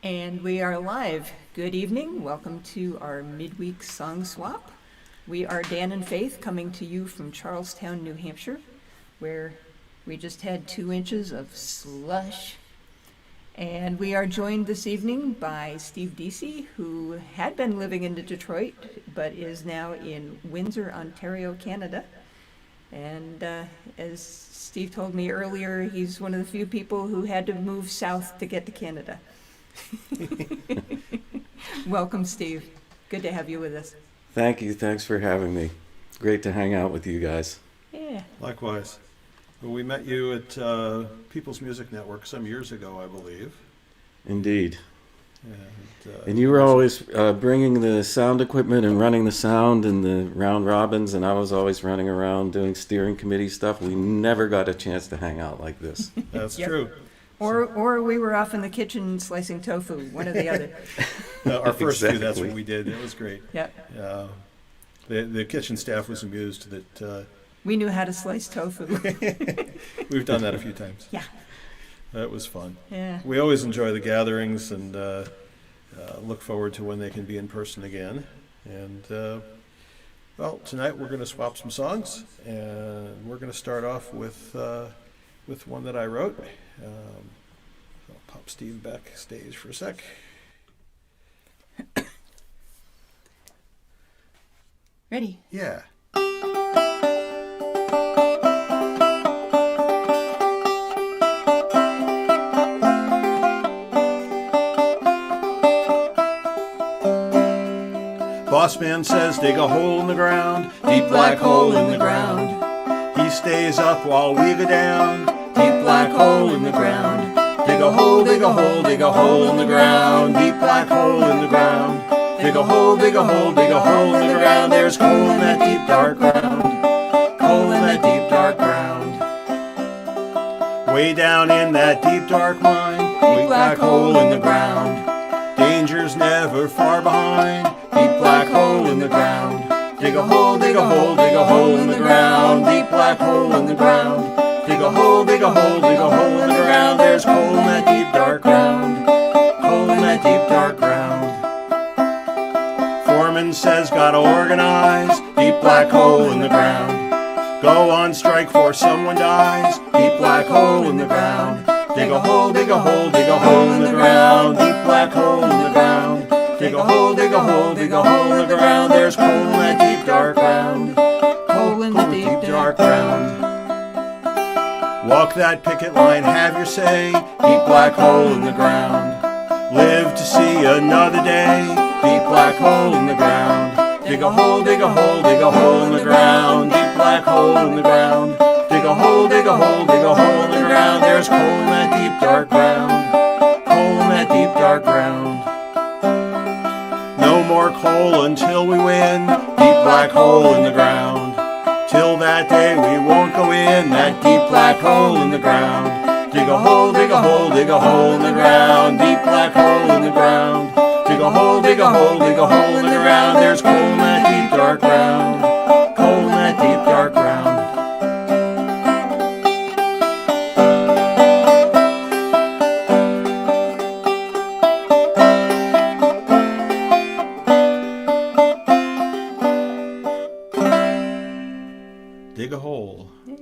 And we are live. Good evening. Welcome to our Midweek Song Swap. We are Dan and Faith coming to you from Charlestown, New Hampshire, where we just had 2 inches of slush. And we are joined this evening by Steve Deasy, who had been living in Detroit, but is now in Windsor, Ontario, Canada. And as Steve told me earlier, he's one of the few people who had to move south to get to Canada. Welcome, Steve. Good to have you with us. Thank you. Thanks for having me. Great to hang out with you guys. Yeah. Likewise. Well, we met you at People's Music Network some years ago, I believe. Indeed. And you were always bringing the sound equipment and running the sound and the round robins, and I was always running around doing steering committee stuff. We never got a chance to hang out like this. That's Yep. true. Or we were off in the kitchen slicing tofu, one or the other. Our first few, that's Exactly. what we did. It was great. Yep. The kitchen staff was amused that We knew how to slice tofu. we've done that a few times. Yeah. That was fun. Yeah. We always enjoy the gatherings and look forward to when they can be in person again. And, well, tonight we're going to swap some songs, and we're going to start off with one that I wrote. I'll pop Steve backstage for a sec. Ready? Yeah. Boss man says dig a hole in the ground, deep black hole in the ground. He stays up while we go down, deep black hole in the ground. Dig a hole, dig a hole, dig a hole in the ground, deep black hole in the ground. Dig a hole, dig a hole, dig a hole in the ground. There's coal in that deep dark ground, coal in that deep dark ground. Way down in that deep dark mine, deep black hole in the ground. Danger's never far behind, deep black hole in the ground. Dig a hole, dig a hole, dig a hole in the ground, deep black hole in the ground. Dig a hole, dig a hole, dig a hole in the ground. There's coal in that deep dark ground, coal in that deep dark ground. Foreman says gotta organize, deep black hole in the ground. Go on strike for someone dies, deep black hole in the ground. Dig a hole, dig a hole, dig a hole in the ground, deep black hole in the ground. Dig a hole, dig a hole, dig a hole in the ground. There's coal in that deep dark ground, Coal in the deep dark ground. Walk that picket line, have your say, deep black hole in the ground. Live to see another day, deep black hole in the ground. Dig a hole, dig a hole, dig a hole in the ground, deep black hole in the ground. Dig a hole, dig a hole, dig a hole in the ground. There's coal in that deep dark ground, coal in that deep dark ground. No more coal until we win, deep black hole in the ground. Till that day we won't go in that deep black hole in the ground. Dig a hole, dig a hole, dig a hole in the ground, deep black hole in the ground. Dig a hole, dig a hole, dig a hole in the ground. There's coal in that deep dark ground, coal in that deep dark ground. Dig a hole. Yeah.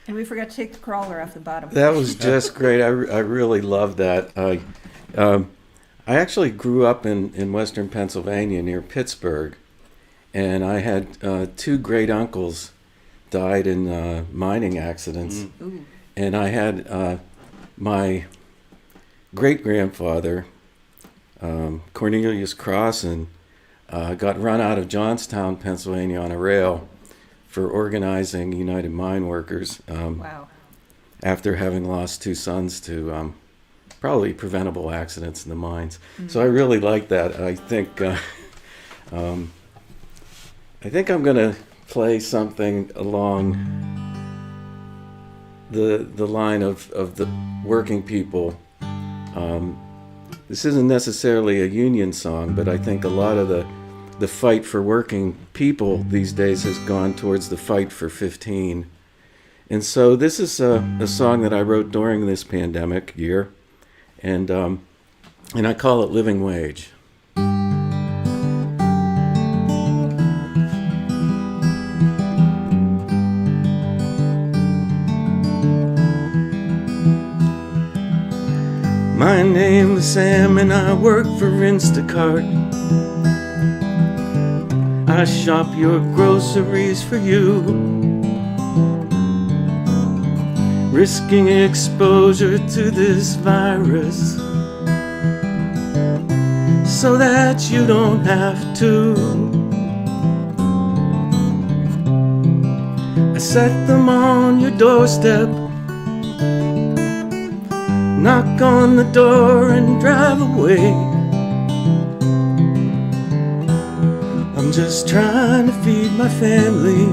And we forgot to take the crawler off the bottom. That was just great. I really love that. I actually grew up in western Pennsylvania near Pittsburgh, and I had 2 great uncles died in mining accidents. Ooh. And I had my great-grandfather, Cornelius Crossan, got run out of Johnstown, Pennsylvania on a rail for organizing United Mine Workers Wow. after having lost 2 sons to probably preventable accidents in the mines. So I really like that. I think I'm going to play something along the line of the working people. This isn't necessarily a union song, but I think a lot of the fight for working people these days has gone towards the fight for 15. And so this is a song that I wrote during this pandemic year, and I call it Living Wage. My name is Sam and I work for Instacart. I shop your groceries for you, risking exposure to this virus so that you don't have to. I set them on your doorstep, knock on the door and drive away. I'm just trying to feed my family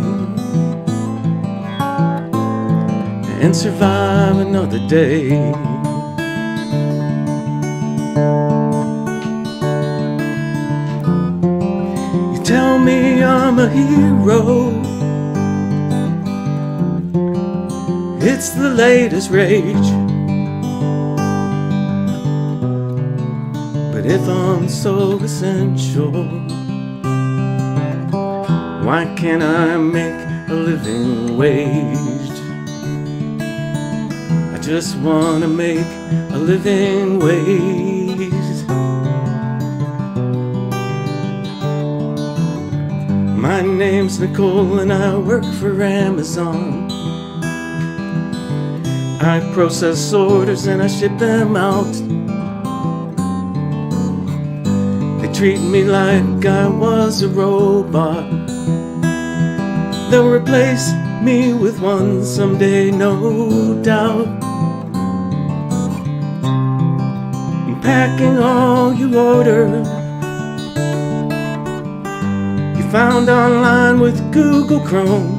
and survive another day. You tell me I'm a hero, it's the latest rage. But if I'm so essential, why can't I make a living wage? I just wanna make a living wage. My name's Nicole and I work for Amazon. I process orders and I ship them out. Treat me like I was a robot. They'll replace me with one someday, no doubt. I'm packing all you ordered, you found online with Google Chrome.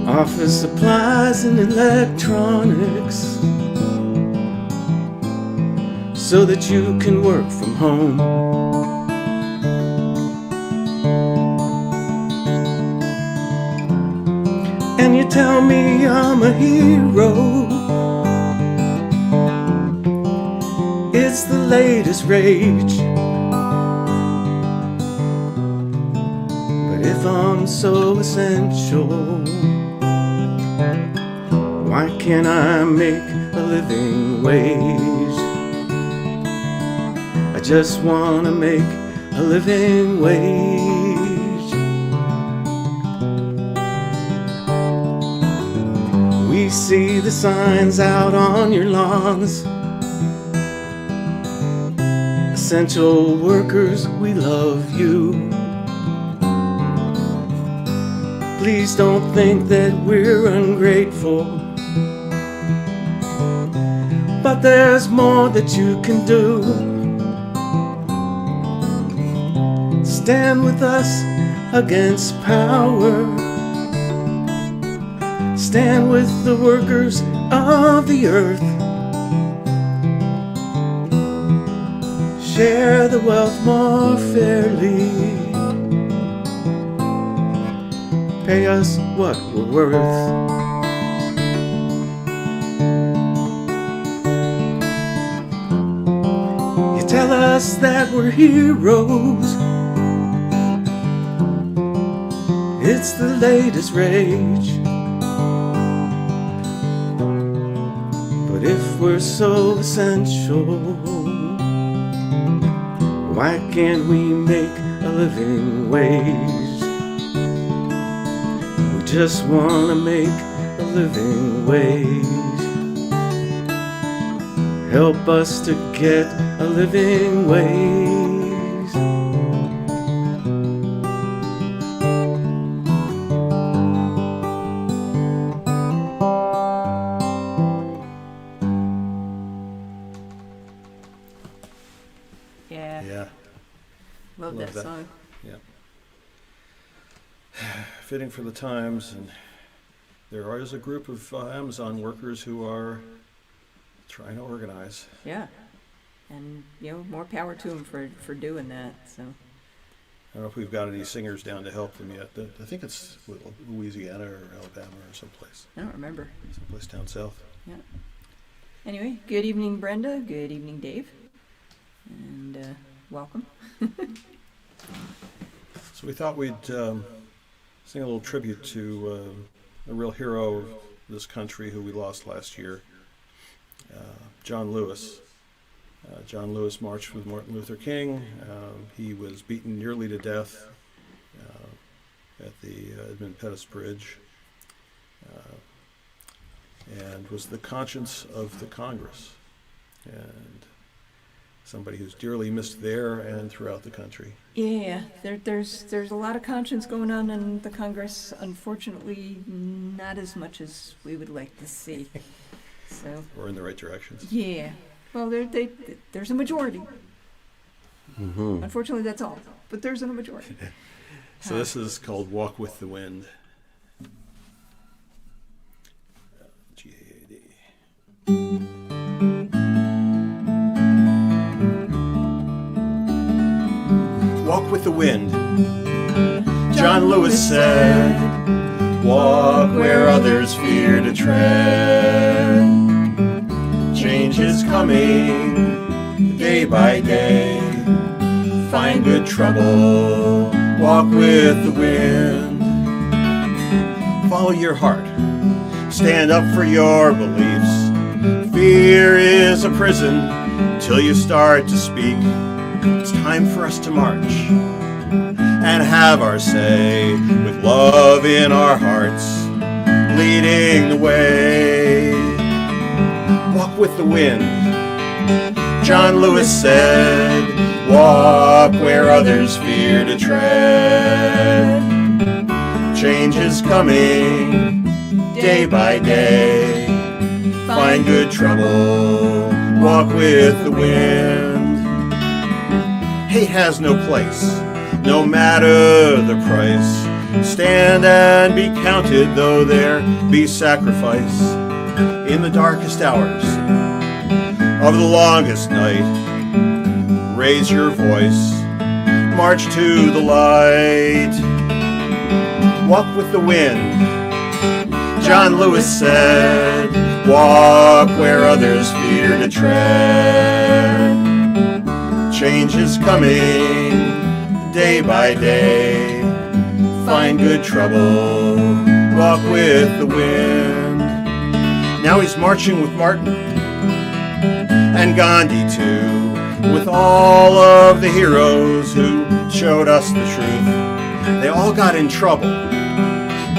Office supplies and electronics, so that you can work from home. And you tell me I'm a hero, it's the latest rage. But if I'm so essential, why can't I make a living wage? I just wanna make a living wage. We see the signs out on your lawns. Essential workers, we love you. Please don't think that we're ungrateful, but there's more that you can do. Stand with us against power. Stand with the workers of the earth. Share the wealth more fairly. Pay us what we're worth. You tell us that we're heroes, it's the latest rage. But if we're so essential, why can't we make a living wage? We just wanna make a living wage. Help us to get a living wage. Yeah, love that song. Yeah. Fitting for the times, and there is a group of Amazon workers who are trying to organize. Yeah, and more power to them for doing that. So I don't know if we've got any singers down to help them yet. I think it's Louisiana or Alabama or someplace I don't remember. down south. Yeah. Anyway, good evening, Brenda. Good evening, Dave. And welcome. So we thought we'd sing a little tribute to a real hero of this country who we lost last year, John Lewis. John Lewis marched with Martin Luther King. He was beaten nearly to death at the Edmund Pettus Bridge, and was the conscience of the Congress, and somebody who's dearly missed there and throughout the country. Yeah, there's a lot of conscience going on in the Congress. Unfortunately, not as much as we would like to see. So. Or in the right directions. Yeah. Well, there's a majority. Mm-hmm. Unfortunately, that's all. But there's a majority. So this is called Walk with the Wind. G-A-A-D. Walk with the wind, John Lewis said. Walk where others fear to tread. Change is coming day by day. Find good trouble, walk with the wind. Follow your heart, stand up for your beliefs. Fear is a prison till you start to speak. It's time for us to march and have our say, with love in our hearts, leading the way. Walk with the wind, John Lewis said. Walk where others fear to tread. Change is coming day by day. Find good trouble, walk with the wind. Hate has no place, no matter the price. Stand and be counted, though there be sacrifice. In the darkest hours of the longest night, raise your voice, march to the light. Walk with the wind, John Lewis said. Walk where others fear to tread. Change is coming day by day. Find good trouble, walk with the wind. Now he's marching with Martin and Gandhi too, with all of the heroes who showed us the truth. They all got in trouble,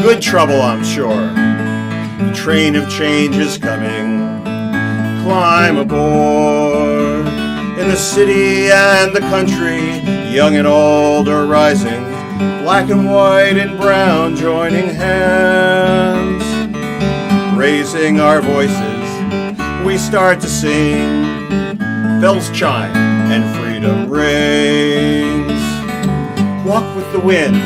good trouble I'm sure. The train of change is coming, climb aboard. In the city and the country, young and old are rising, black and white and brown joining hands. Raising our voices, we start to sing. Bells chime and freedom rings. Walk with the wind,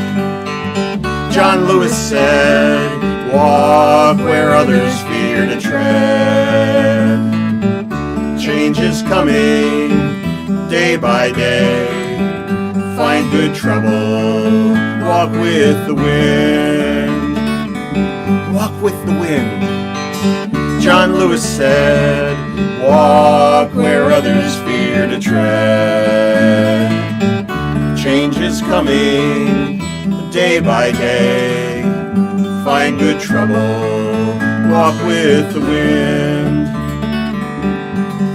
John Lewis said. Walk where others fear to tread. Change is coming day by day. Find good trouble, walk with the wind. Walk with the wind, John Lewis said. Walk where others fear to tread. Change is coming day by day. Find good trouble, walk with the wind.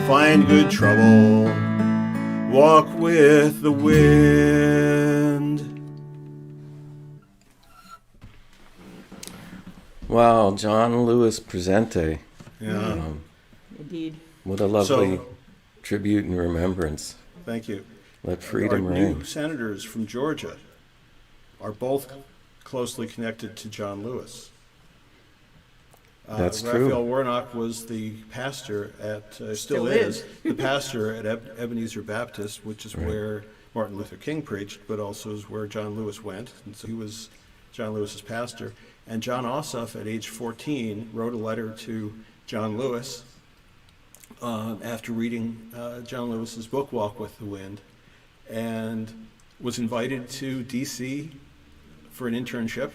Find good trouble, walk with the wind. Wow, John Lewis Presente. Yeah. Indeed. What a lovely So- tribute and remembrance. Thank you. Let freedom Our ring. new senators from Georgia are both closely connected to John Lewis. That's true. Raphael Warnock was the pastor at, still is, the pastor at Ebenezer Baptist, which is Right. where Martin Luther King preached, but also is where John Lewis went. And so he was John Lewis's pastor. And John Ossoff, at age 14, wrote a letter to John Lewis after reading John Lewis's book, Walk with the Wind, and was invited to D.C. for an internship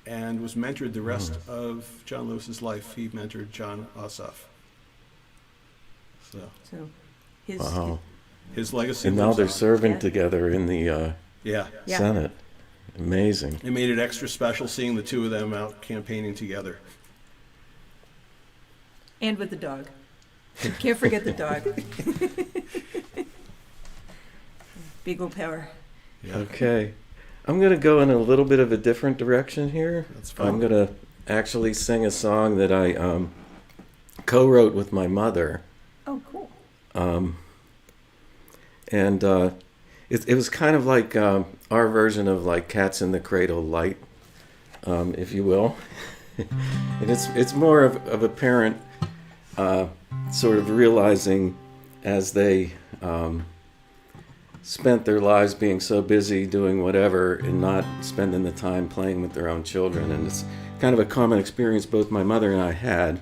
and was mentored the rest of John Lewis's life. He mentored John Ossoff. So his, Wow. His legacy. And now lives they're on. serving Yeah. together in the Yeah. Yeah. Senate. Amazing. It made it extra special seeing the two of them out campaigning together. and with the dog. Can't forget the dog. Beagle power. Yeah. Okay. I'm going to go in a little bit of a different direction here. That's fine. I'm going to actually sing a song that I co-wrote with my mother. Oh, cool. And it was kind of like our version of like Cats in the Cradle Light, if you will. And it's more of a parent sort of realizing as they spent their lives being so busy doing whatever and not spending the time playing with their own children. And it's kind of a common experience both my mother and I had.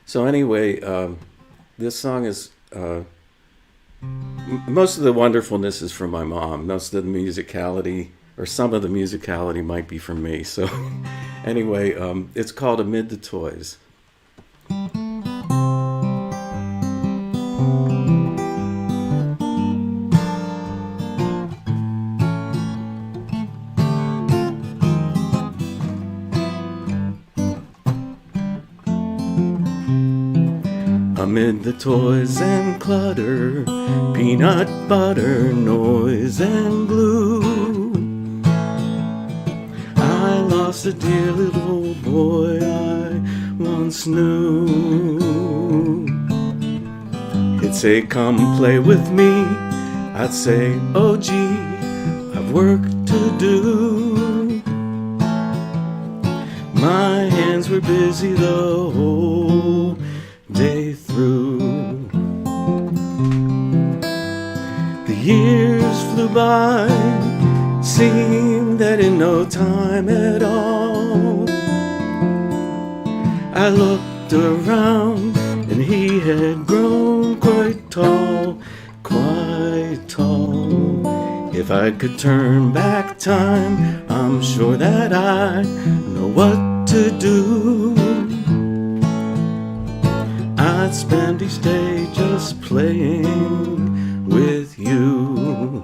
So anyway, this song is, most of the wonderfulness is from my mom. Most of the musicality, or some of the musicality might be from me. So anyway, it's called Amid the Toys. Amid the toys and clutter, peanut butter, noise and glue, I lost a dear little boy I once knew. He'd say, come play with me. I'd say, oh gee, I've work to do. My hands were busy the whole day through. The years flew by, seemed that in no time at all. I looked around and he had grown quite tall, quite tall. If I could turn back time, I'm sure that I know what to do. I'd spend each day just playing with you.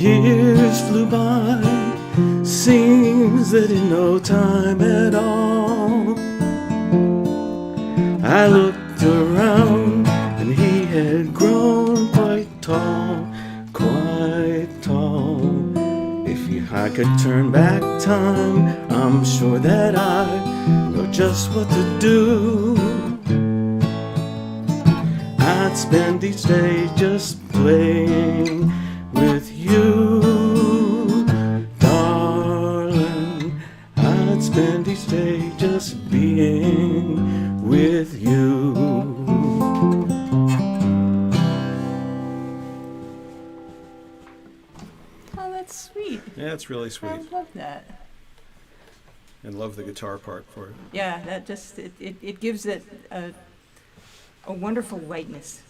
Years flew by, seems that in no time at all. I looked around and he had grown quite tall, quite tall. If I could turn back time, I'm sure that I know just what to do. I'd spend each day just playing with you, darling. I'd spend each day just being with you. Oh, that's sweet. Yeah, it's really I sweet. love that. And love the guitar part for it. Yeah, that just, it gives it a wonderful lightness.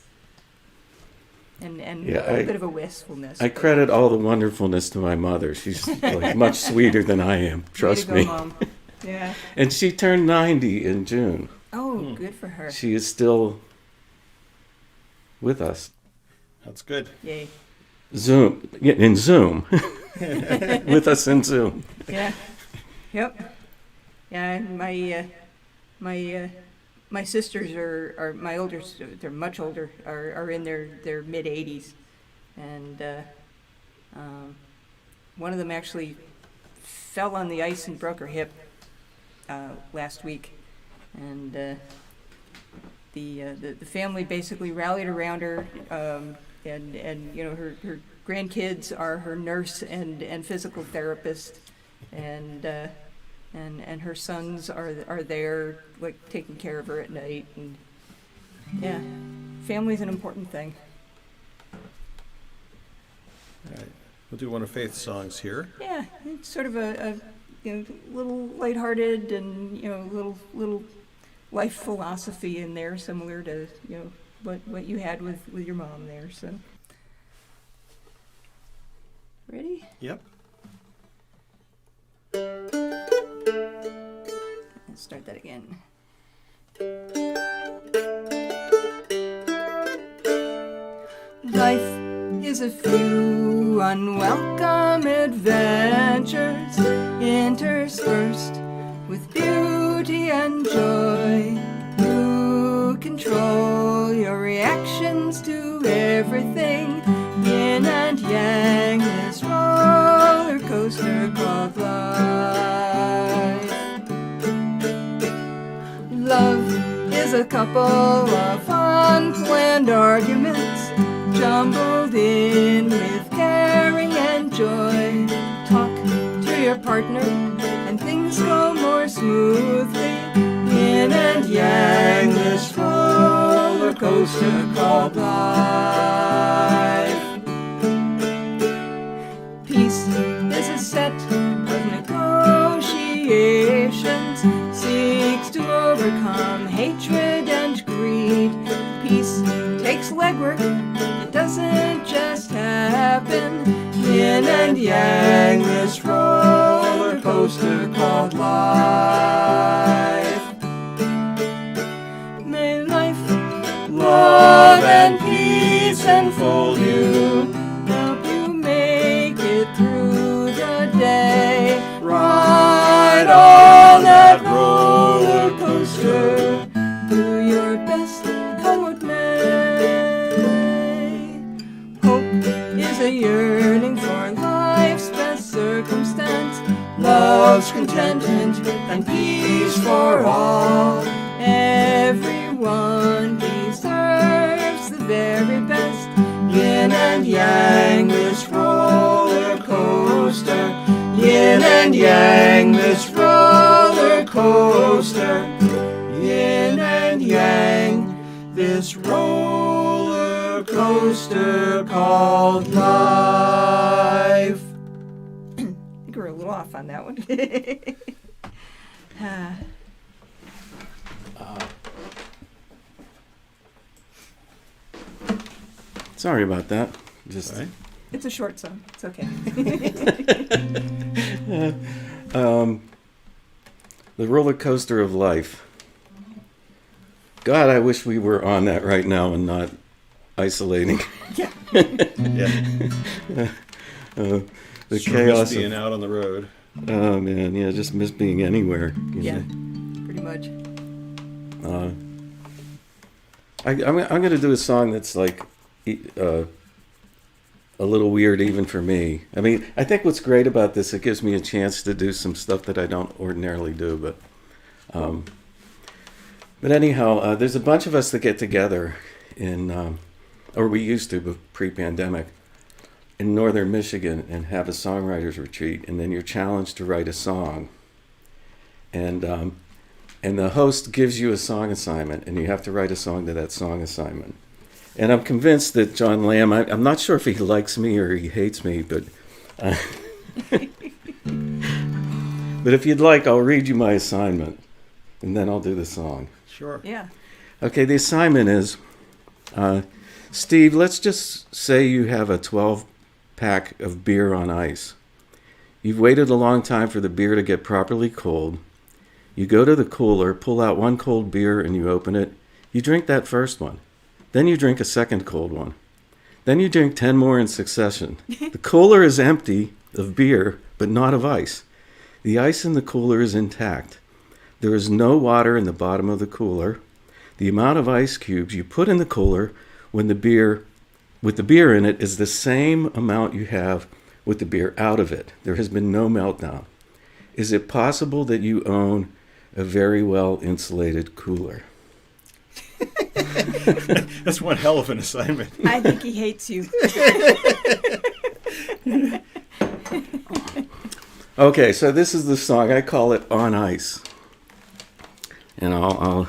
And Yeah, a little bit of a wistfulness. I credit all the wonderfulness to my mother. She's like much sweeter than I am, trust Way to me. go, Mom. Yeah. And she turned 90 in June. Oh, good for her. She is still with us. That's good. Yay. Zoom, yeah, in Zoom. With us in Zoom. Yeah. Yep. Yeah, and my sisters are my older, they're much older, are in their mid 80s, and one of them actually fell on the ice and broke her hip last week, and the family basically rallied around her, and you know her grandkids are her nurse and physical therapist, and her sons are there, like, taking care of her at night. And yeah, family's an important thing. All right. We'll do one of Faith's songs here. Yeah, it's sort of a little lighthearted and little life philosophy in there, similar to what you had with your mom there. So, ready? Yep. Let's start that again. Life is a few unwelcome adventures interspersed with beauty and joy. You control your reactions to everything, yin and yang, this roller coaster called life. Love is a couple of unplanned arguments, jumbled in with caring and joy. Talk to your partner and things go more smoothly. Yin and yang, this roller coaster called life. Peace is a set of negotiations, seeks to overcome hatred and greed. Peace takes legwork, it doesn't just happen. Yin and yang, this roller coaster called life. May life, love and peace enfold you, help you make it through the day. Ride on that roller coaster, do your best, come what may. Hope is a yearning for life's best circumstance, love's contentment and peace for all. Everyone deserves the very best. Yin and yang, this roller coaster. Yin and yang, this roller coaster. Yin and yang, this roller coaster called life. I think we're a little off on that one. Sorry about that. Just All right. It's a short song. It's okay. The roller coaster of life. God, I wish we were on that right now and not isolating. Yeah. Yeah. The Sure chaos miss being of, out on the road. oh man, yeah, just miss being anywhere. Yeah. Pretty much. I'm going to do a song that's like a little weird even for me. I mean, I think what's great about this, it gives me a chance to do some stuff that I don't ordinarily do. But anyhow, there's a bunch of us that get together in, or we used to pre-pandemic, in northern Michigan and have a songwriters retreat, and then you're challenged to write a song. And the host gives you a song assignment, and you have to write a song to that song assignment. And I'm convinced that John Lamb, I'm not sure if he likes me or he hates me, but but if you'd like, I'll read you my assignment, and then I'll do the song. Sure. Yeah. Okay, the assignment is, Steve, let's just say you have a 12-pack of beer on ice. You've waited a long time for the beer to get properly cold. You go to the cooler, pull out one cold beer, and you open it. You drink that first one. Then you drink a second cold one. Then you drink 10 more in succession. The cooler is empty of beer, but not of ice. The ice in the cooler is intact. There is no water in the bottom of the cooler. The amount of ice cubes you put in the cooler with the beer in it is the same amount you have with the beer out of it. There has been no meltdown. Is it possible that you own a very well insulated cooler? That's one hell of an assignment. I think he hates you. Okay, so this is the song. I call it On Ice. And I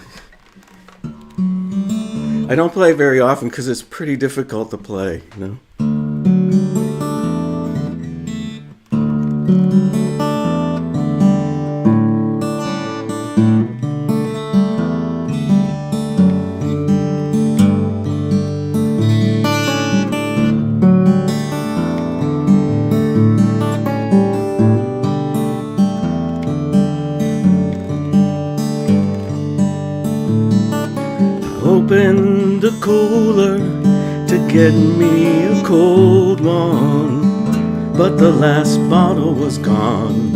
don't play very often because it's pretty difficult to play, you know? Opened the cooler to get me a cold one, but the last bottle was gone.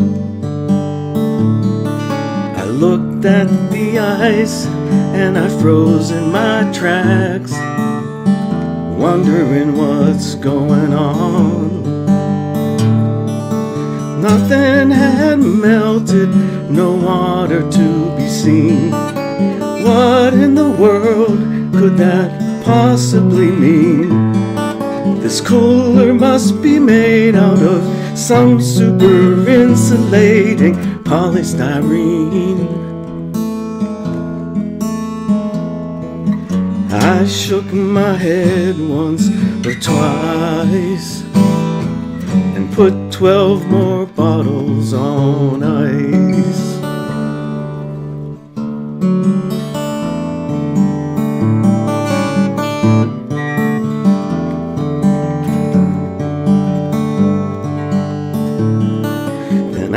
I looked at the ice and I froze in my tracks, wondering what's going on. Nothing had melted, no water to be seen. What in the world could that possibly mean? This cooler must be made out of some super insulating polystyrene. I shook my head once or twice and put 12 more bottles on ice.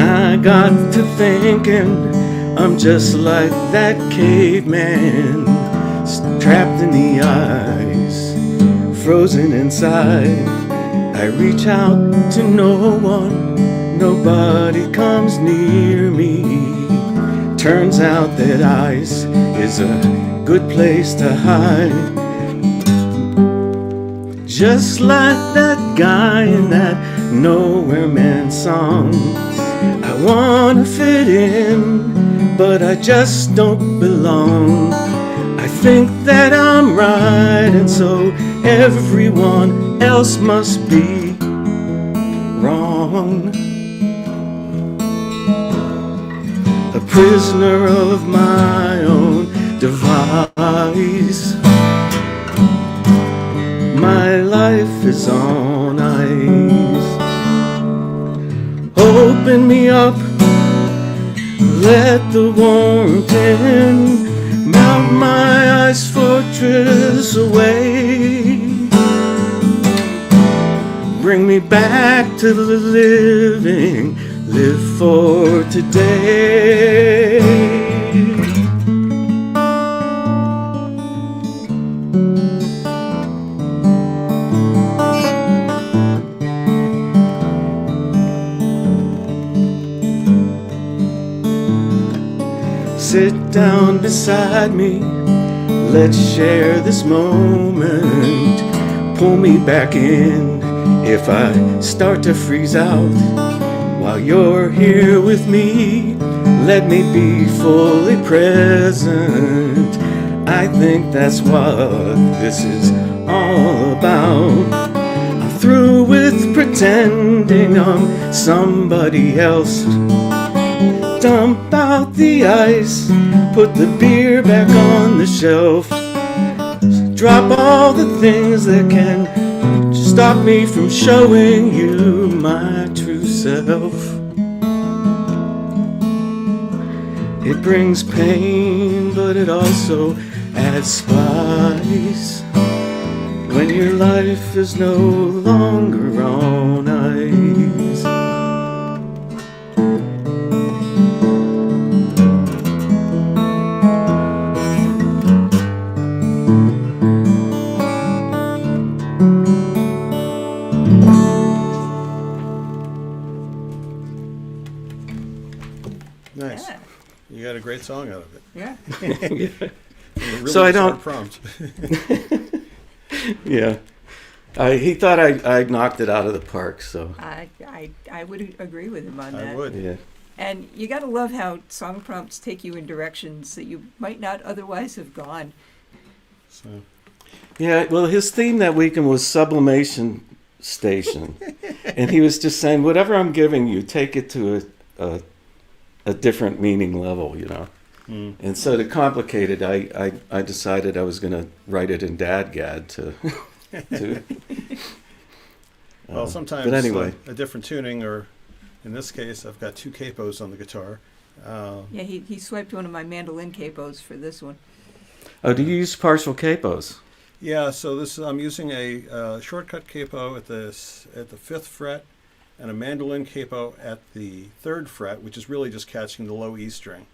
I got to thinking I'm just like that caveman, trapped in the ice, frozen inside. I reach out to no one, nobody comes near me. Turns out that ice is a good place to hide. Just like that guy in that Nowhere Man song. I wanna fit in, but I just don't belong. I think that I'm right, and so everyone else must be wrong. A prisoner of my own device. My life is on ice. Open me up, let the warmth in, melt my ice fortress away. Bring me back to the living, live for today. Sit down beside me, let's share this moment. Pull me back in if I start to freeze out. While you're here with me, let me be fully present. I think that's what this is all about. I'm through with pretending I'm somebody else. Dump out the ice, put the beer back on the shelf. Drop all the things that can stop me from showing you my true self. It brings pain, but it also adds spice. When your life is no longer on ice. Nice. Yeah. You got a great song out of it. Yeah. Really So I don't- prompt. Yeah. He thought I knocked it out of the park, so I would agree with him on that. I would. yeah. And you got to love how song prompts take you in directions that you might not otherwise have gone. So Yeah, well, his theme that weekend was sublimation station, and he was just saying, "Whatever I'm giving you, take it to a different meaning level," you know. Mm. And so to complicate it, I decided I was going to write it in Dadgad to. Well, sometimes but anyway, a different tuning, or in this case, I've got two capos on the guitar. Yeah, he swiped one of my mandolin capos for this one. oh, do you use partial capos? Yeah, so I'm using a shortcut capo at the 5th fret, and a mandolin capo at the 3rd fret, which is really just catching the low E string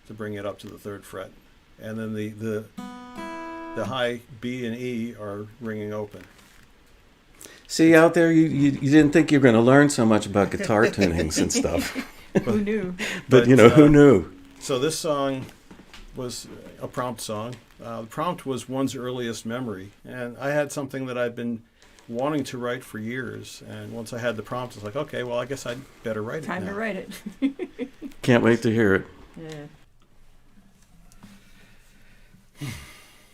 to bring it up to the 3rd fret, and then the high B and E are ringing open. See, out there, you didn't think you were going to learn so much about guitar tunings and stuff. Who knew? But you know, who knew? So this song was a prompt song. The prompt was one's earliest memory, and I had something that I'd been wanting to write for years, and once I had the prompt, I was like, okay, well, I guess I'd better write it now. Time to write it. Can't wait to hear it. Yeah.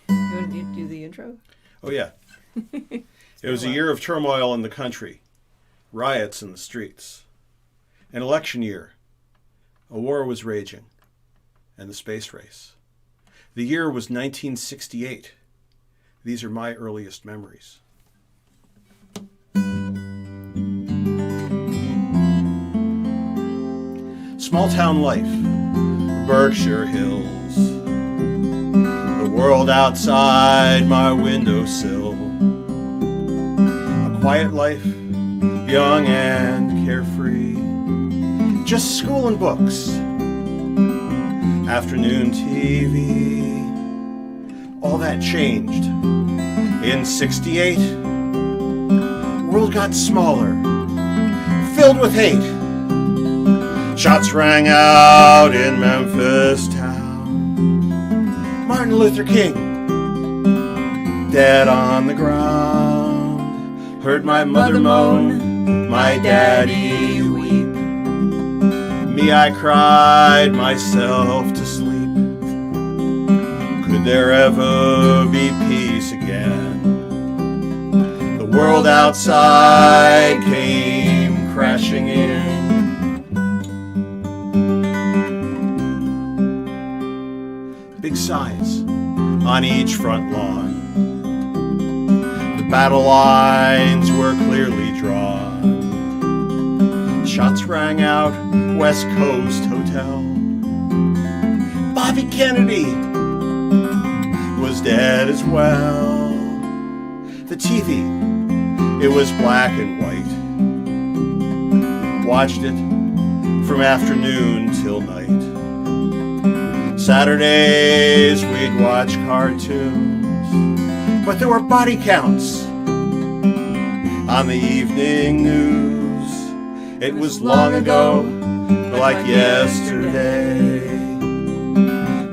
You want to do the intro? Oh, yeah. It was a year of turmoil in the country, riots in the streets, an election year, a war was raging, and the space race. The year was 1968. These are my earliest memories. Small town life, Berkshire Hills, the world outside my windowsill. A quiet life, young and carefree, just school and books, afternoon TV. All that changed in 68. World got smaller, filled with hate. Shots rang out in Memphis town. Martin Luther King, dead on the ground. Heard my mother moan, my daddy weep. Me, I cried myself to sleep. Could there ever be peace again? The world outside came crashing in. Big signs on each front lawn. The battle lines were clearly drawn. Shots rang out, West Coast Hotel. Bobby Kennedy was dead as well. The TV, it was black and white. Watched it from afternoon till night. Saturdays we'd watch cartoons, but there were body counts on the evening news. It was long ago, like yesterday.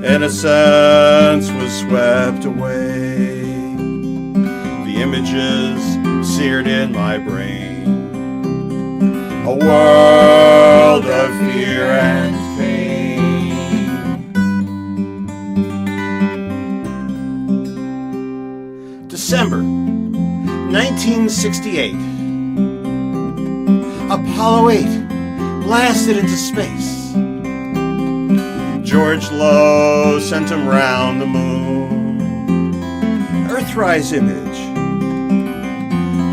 Innocence was swept away. The images seared in my brain. A world of fear and pain. December 1968. Apollo 8 blasted into space. George Low sent him round the moon. Earthrise image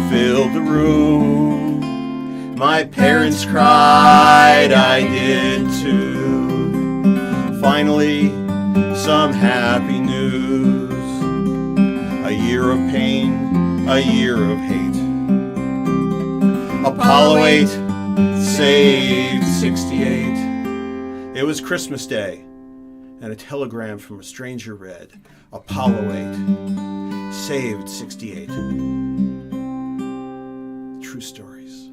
filled the room. My parents cried, I did too. Finally, some happy news. A year of pain, a year of hate. Apollo 8 saved 68. It was Christmas Day, and a telegram from a stranger read, Apollo 8 saved 68. True stories.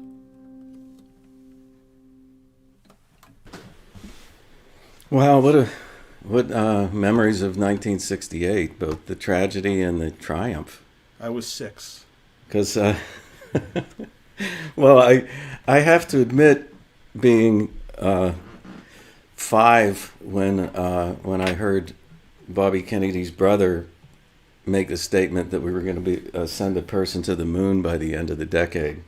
Wow, what memories of 1968, both the tragedy and the triumph. I was 6. Because, well, I have to admit, being 5 when I heard Bobby Kennedy's brother make the statement that we were going to be send a person to the moon by the end of the decade.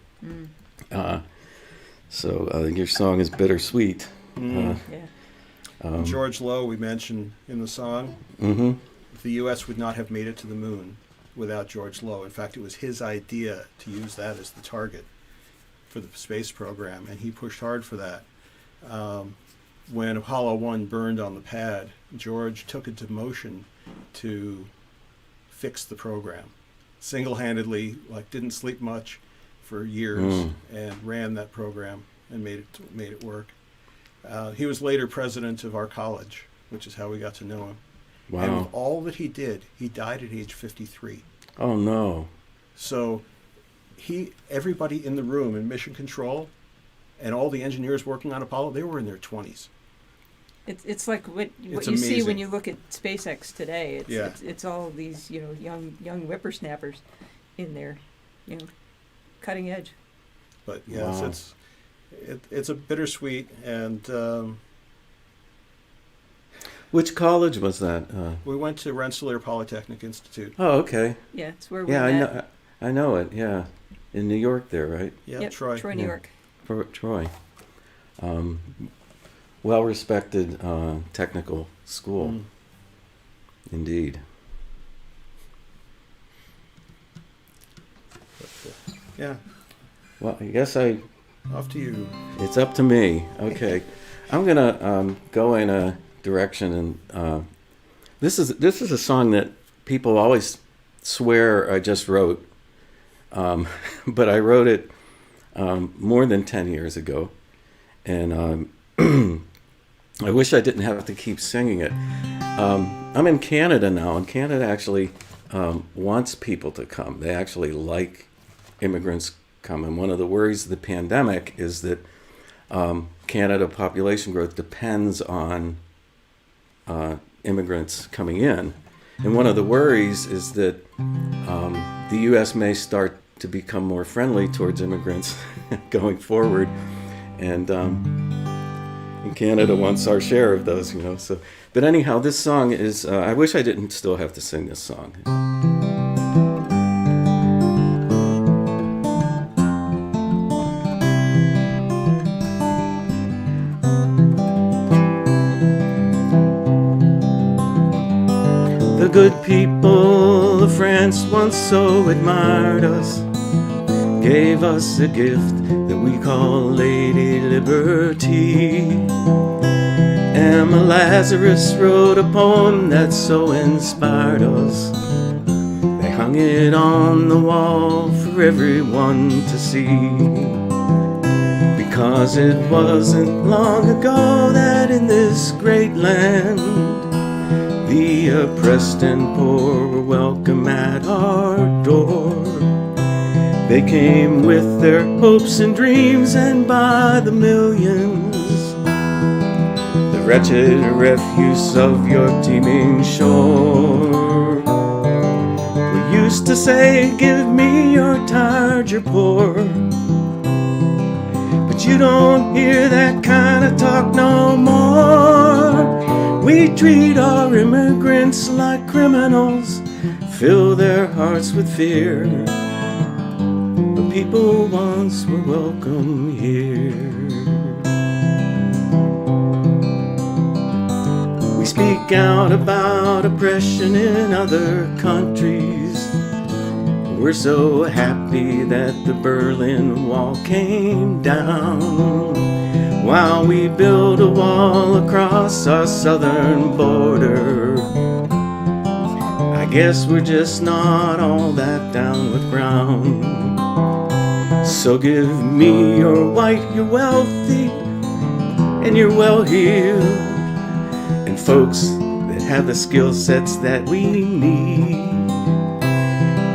So your song is bittersweet. Yeah. George Lowe, we mentioned in the song. Mm-hmm. The U.S. would not have made it to the moon without George Lowe. In fact, it was his idea to use that as the target for the space program, and he pushed hard for that. When Apollo 1 burned on the pad, George took it to motion to fix the program. Single-handedly, didn't sleep much for years and ran that program and made it work. He was later president of our college, which is how we got to know him. Wow. And with all that he did, he died at age 53. Oh, no. So everybody in the room in Mission Control and all the engineers working on Apollo, they were in their 20s. It's like what It's you see amazing. when you look at SpaceX today. Yeah. It's all these young whippersnappers in there, cutting edge. But yes, Wow. it's a bittersweet, and Which college was that? we went to Rensselaer Polytechnic Institute. Oh, okay. Yeah, it's where we Yeah, met. I know it. Yeah, in New York, there, right? Yeah, Yep, Troy. New Yeah. York. Troy. Well-respected technical school, Mm. indeed. Yeah, Well, I guess off to you. it's up to me. Okay, I'm gonna go in a direction, and this is a song that people always swear I just wrote, but I wrote it more than 10 years ago, and I wish I didn't have to keep singing it. I'm in Canada now, and Canada actually wants people to come. They actually like immigrants come. And one of the worries of the pandemic is that Canada population growth depends on immigrants coming in. And one of the worries is that the U.S. may start to become more friendly towards immigrants going forward. And Canada wants our share of those, So, but anyhow, this song is. I wish I didn't still have to sing this song. The good people of France once so admired us, gave us a gift that we call Lady Liberty. Emma Lazarus wrote a poem that so inspired us. They hung it on the wall for everyone to see. Because it wasn't long ago that in this great land the oppressed and poor were welcome at our door. They came with their hopes and dreams, and by the millions, the wretched refuse of your teeming shore. We used to say, give me your tired, your poor. But you don't hear that kind of talk no more. We treat our immigrants like criminals, fill their hearts with fear. But people once were welcome here. We speak out about oppression in other countries. We're so happy that the Berlin Wall came down, while we build a wall across our southern border. I guess we're just not all that down with ground. So give me your white, your wealthy, and your well-heeled, and folks that have the skill sets that we need.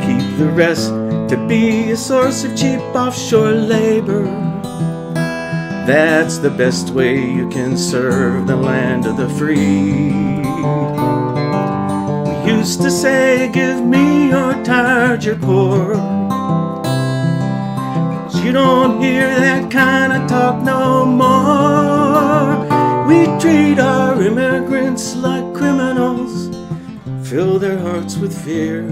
Keep the rest to be a source of cheap offshore labor. That's the best way you can serve the land of the free. We used to say, give me your tired, your poor. But you don't hear that kind of talk no more. We treat our immigrants like criminals, fill their hearts with fear.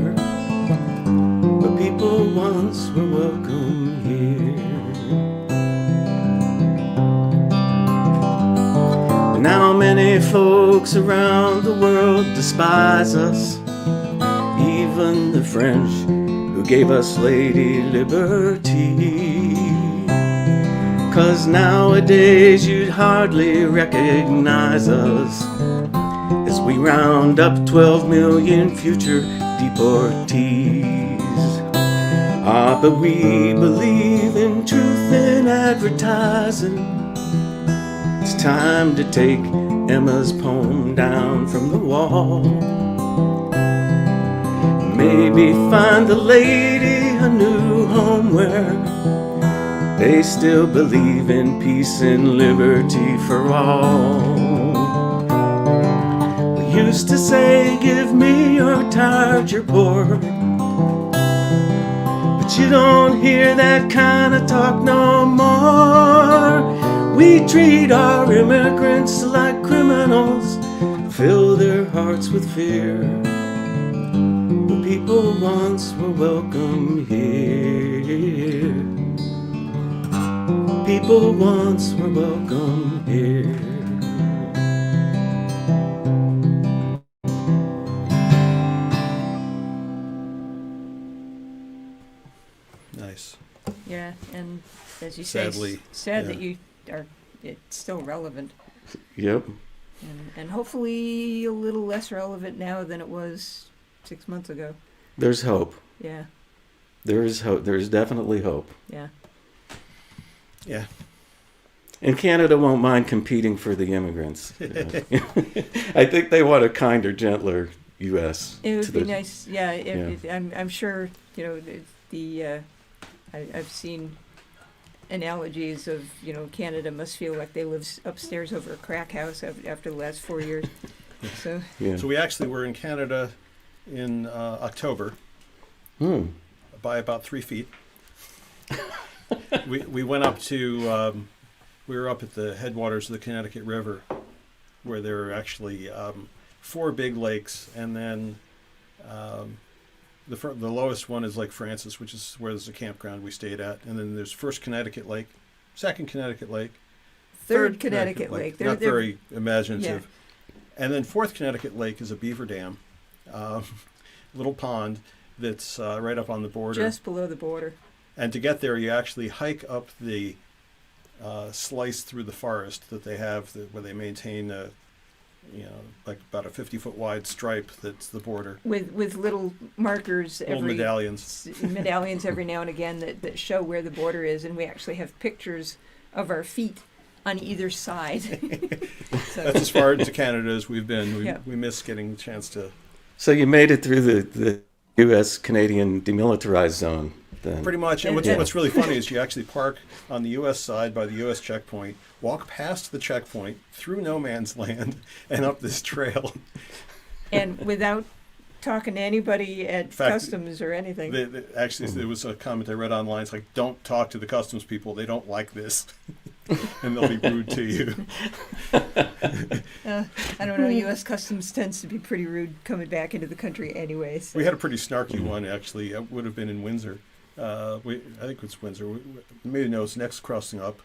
But people once were welcome here. Now many folks around the world despise us, even the French who gave us Lady Liberty. 'Cause nowadays you'd hardly recognize us as we round up 12 million future deportees. Ah, but we believe in truth in advertising. It's time to take Emma's poem down from the wall. Maybe find the lady a new home where they still believe in peace and liberty for all. We used to say, give me your tired, you're poor. But you don't hear that kind of talk no more. We treat our immigrants like criminals, fill their hearts with fear. But people once were welcome here. People once were welcome here. Nice. Yeah, and as you Sadly, say, sad yeah. that you are. It's still relevant, Yep. and hopefully a little less relevant now than it was 6 months ago. There's hope. Yeah, There is hope. There's definitely hope. yeah. Yeah. And Canada won't mind competing for the immigrants. You know. I think they want a kinder, gentler U.S. It would to be the- nice. Yeah, I'm sure. You know, I've seen analogies of, you know, Canada must feel like they live upstairs over a crack house after the last 4 years. So Yeah. So we actually were in Canada in October Hmm. by about 3 feet. We went up to we were up at the headwaters of the Connecticut River, where there are actually 4 big lakes, and then the lowest one is Lake Francis, which is where there's a campground we stayed at, and then there's First Connecticut Lake, Second Connecticut Lake, third Connecticut Lake. Not very imaginative. And then Fourth Connecticut Lake is a beaver dam, little pond that's right up on the border. Just below the border. And to get there, you actually hike up the slice through the forest that they have, where they maintain like about a 50-foot wide stripe that's the border. With little markers, Little medallions. medallions every now and again that show where the border is, and we actually have pictures of our feet on either side. So, That's as far into Canada as we've been. Yeah. We miss getting a chance to. So you made it through the U.S.-Canadian demilitarized zone then. Pretty much. And Yeah. what's really funny is you actually park on the U.S. side by the U.S. checkpoint, walk past the checkpoint, through no man's land, and up this trail. and without talking to anybody at fact, customs or anything. Actually, there was a comment I read online. It's like, don't talk to the customs people. They don't like this. And they'll be rude to you. I don't know. U.S. Customs tends to be pretty rude coming back into the country anyway. So. We had a pretty snarky one, actually. It would have been in Windsor. I think it's Windsor. We made a note. Next crossing up,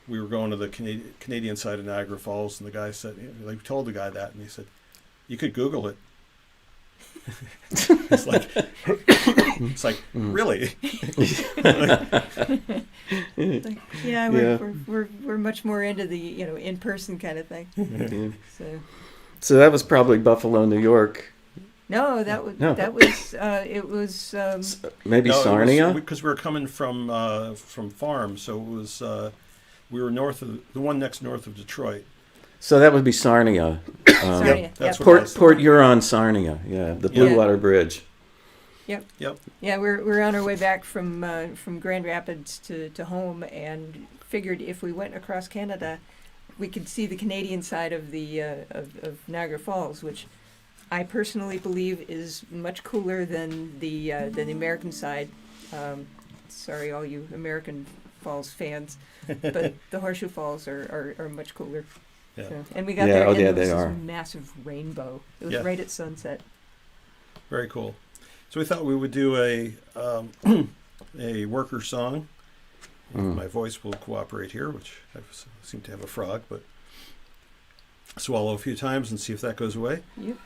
we were going to the Canadian side of Niagara Falls, and the guy said, they told the guy that, and he said, you could Google it. It's like, really? Like, yeah, we're much more into the in-person kind of thing. Yeah. So that was probably Buffalo, New York. no, that was No. it was Maybe Sarnia. Because we were coming from farm, so it was we were north of the one next north of Detroit. So that would be Sarnia. Sarnia. Yep, that's Yep. what it was. Port Huron, Sarnia. Yeah, the Blue Yeah. Water Bridge. Yep. Yeah, we're on our way back from Grand Rapids to home, and figured if we went across Canada, we could see the Canadian side of the of Niagara Falls, which I personally believe is much cooler than the American side. Sorry, all you American Falls fans, but the Horseshoe Falls are much cooler. Yeah. So, and we got Yeah, there, oh, and yeah, there was they this are. massive rainbow. It was Yeah. right at sunset. Very cool. So we thought we would do a worker song. My voice will cooperate here, which I seem to have a frog, but swallow a few times and see if that goes away. Yep.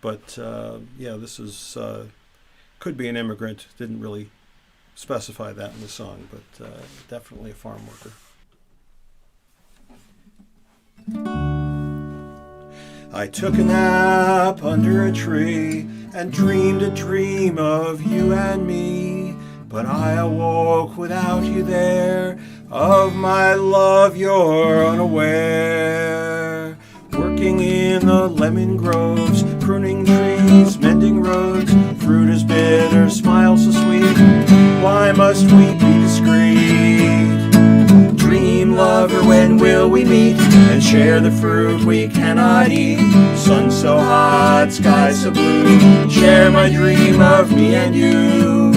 This is could be an immigrant. Didn't really specify that in the song, but definitely a farm worker. I took a nap under a tree and dreamed a dream of you and me. But I awoke without you there. Of my love you're unaware. Working in the lemon groves, pruning trees, mending roads. Fruit is bitter, smile so sweet. Why must we be discreet? Dream lover, when will we meet and share the fruit we cannot eat? Sun so hot, sky so blue. Share my dream of me and you.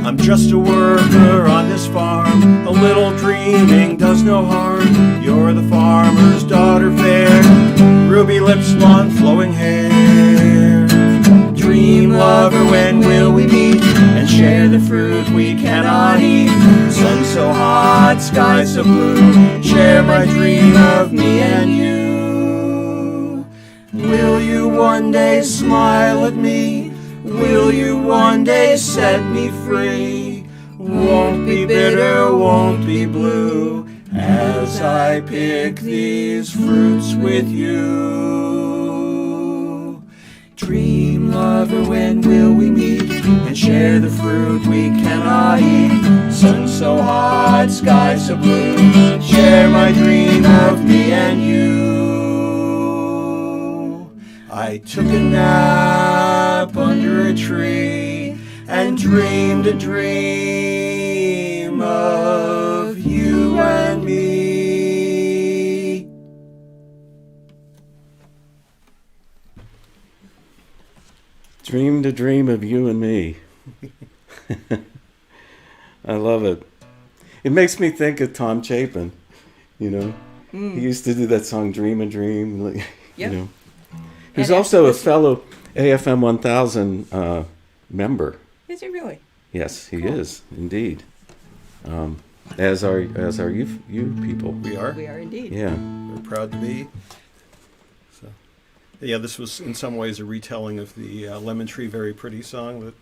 I'm just a worker on this farm. A little dreaming does no harm. You're the farmer's daughter fair. Ruby lips, long flowing hair. Dream lover, when will we meet and share the fruit we cannot eat? Sun so hot, sky so blue. Share my dream of me and you. Will you one day smile at me? Will you one day set me free? Won't be bitter, won't be blue, as I pick these fruits with you. Dream lover, when will we meet and share the fruit we cannot eat? Sun so hot, sky so blue. Share my dream of me and you. I took a nap under a tree and dreamed a dream of you and me. Dreamed a dream of you and me. I love it. It makes me think of Tom Chapin, you know. He used to do that song Dream a Dream, Yep. you know. He's also a fellow AFM 1000 member. Is he really? Yes, he is indeed. As are you people. We are. We are indeed. Yeah. We're proud to be. So, yeah, this was in some ways a retelling of the Lemon Tree Very Pretty song that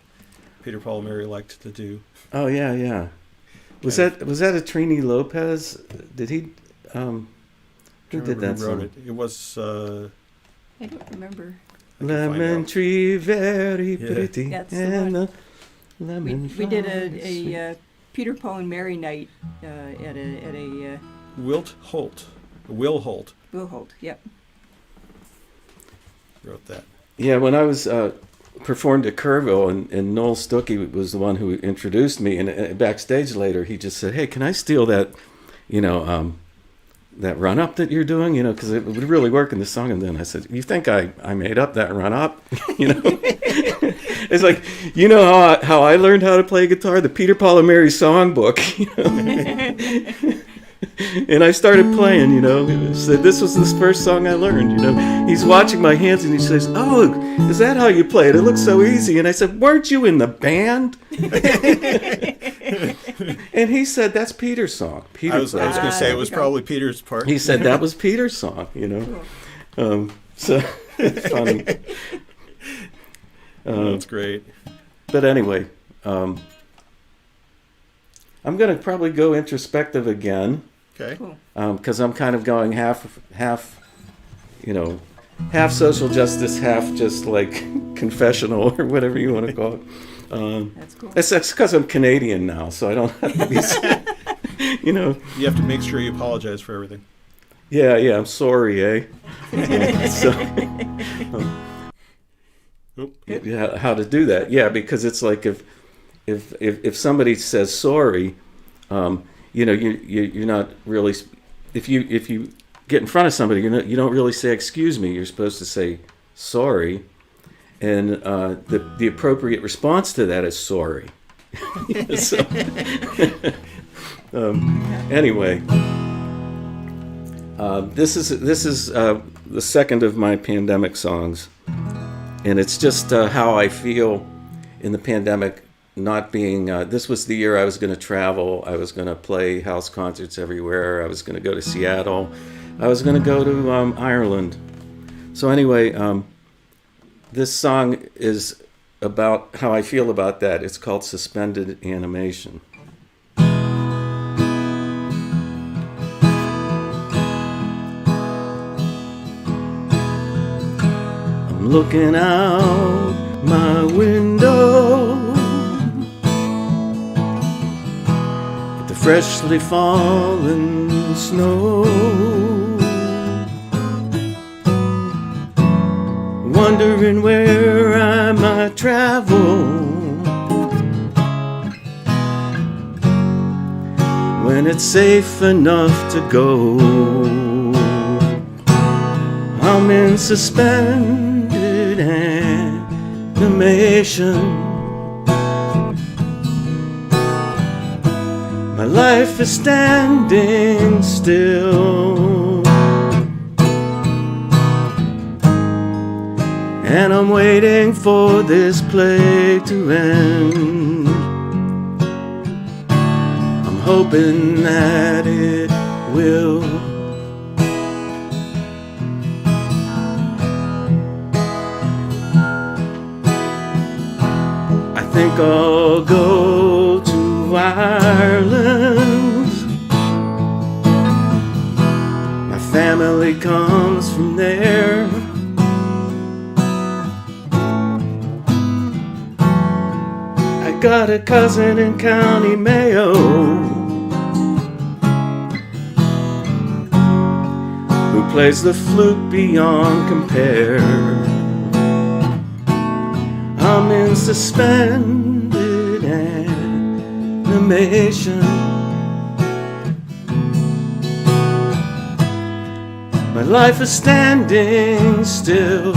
Peter, Paul, and Mary liked to do. Oh yeah, yeah. Was that a Trini Lopez? Did he? Who did that Who wrote song? it? It was. I don't remember. Lemon tree very Yeah. pretty. That's the and one. the lemon We did flowers sweet. a Peter, Paul, and Mary night at a Will Holt Wilholt. Yep. wrote that. Yeah, when I was performed at Kerrville, and Noel Stuckey was the one who introduced me, and backstage later he just said, "Hey, can I steal that, that run up that you're doing, because it would really work in the song." And then I said, "You think I made up that run up?" It's like, how I learned how to play guitar, the Peter, Paul, and Mary songbook. And I started playing, said this was the first song I learned, He's watching my hands and he says, "Oh, is that how you play it? It looks so easy." And I said, "Weren't you in the band?" And he said, "That's Peter's song." Peter I was played going it. to say it was probably Peter's part. He said that was Peter's song, So it's funny. That's great. But anyway, I'm going to probably go introspective again. Okay. Cool. Because I'm kind of going half social justice, half just like confessional or whatever you want to call it. That's cool. It's because I'm Canadian now, so I don't have to be, You have to make sure you apologize for everything. Yeah, I'm sorry, eh? Yeah, how to do that? Yeah, because it's like if somebody says sorry, you're not really. If you get in front of somebody, you don't really say excuse me. You're supposed to say sorry, and the appropriate response to that is sorry. Anyway, this is the second of my pandemic songs, and it's just how I feel in the pandemic. Not being, this was the year I was going to travel. I was going to play house concerts everywhere. I was going to go to Seattle. I was going to go to Ireland. So anyway, this song is about how I feel about that. It's called Suspended Animation. I'm looking out my window at the freshly fallen snow, wondering where I might travel when it's safe enough to go. I'm in suspended animation. My life is standing still, and I'm waiting for this play to end. I'm hoping that it will. I think I'll go to Ireland. My family comes from there. I got a cousin in County Mayo who plays the flute beyond compare. I'm in suspended animation. My life is standing still,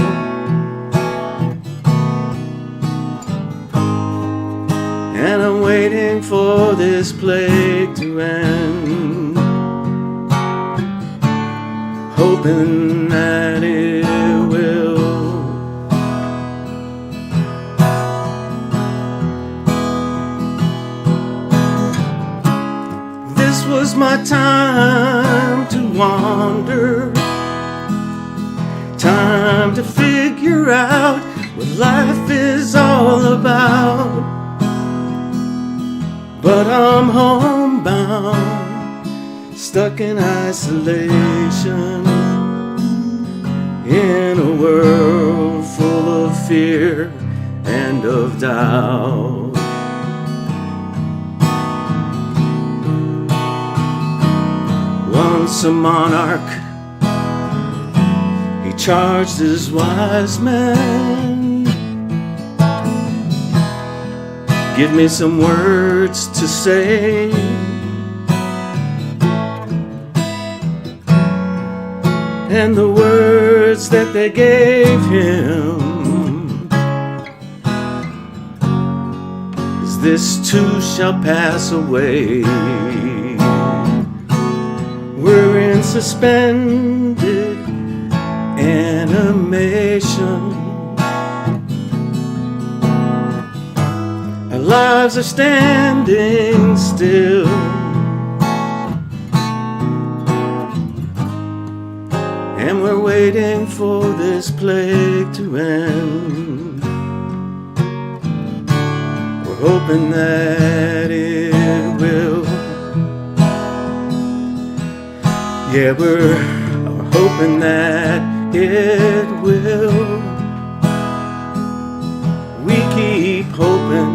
and I'm waiting for this plague to end, hoping that it will. This was my time to wander, time to figure out what life is all about. But I'm homebound, stuck in isolation, in a world full of fear and of doubt. Once a monarch, he charged his wise men, give me some words to say, and the words that they gave him is, this too shall pass away. We're in suspended animation. Our lives are standing still, and we're waiting for this plague to end. We're hoping that it will. Yeah, we're hoping that it will. We keep hoping,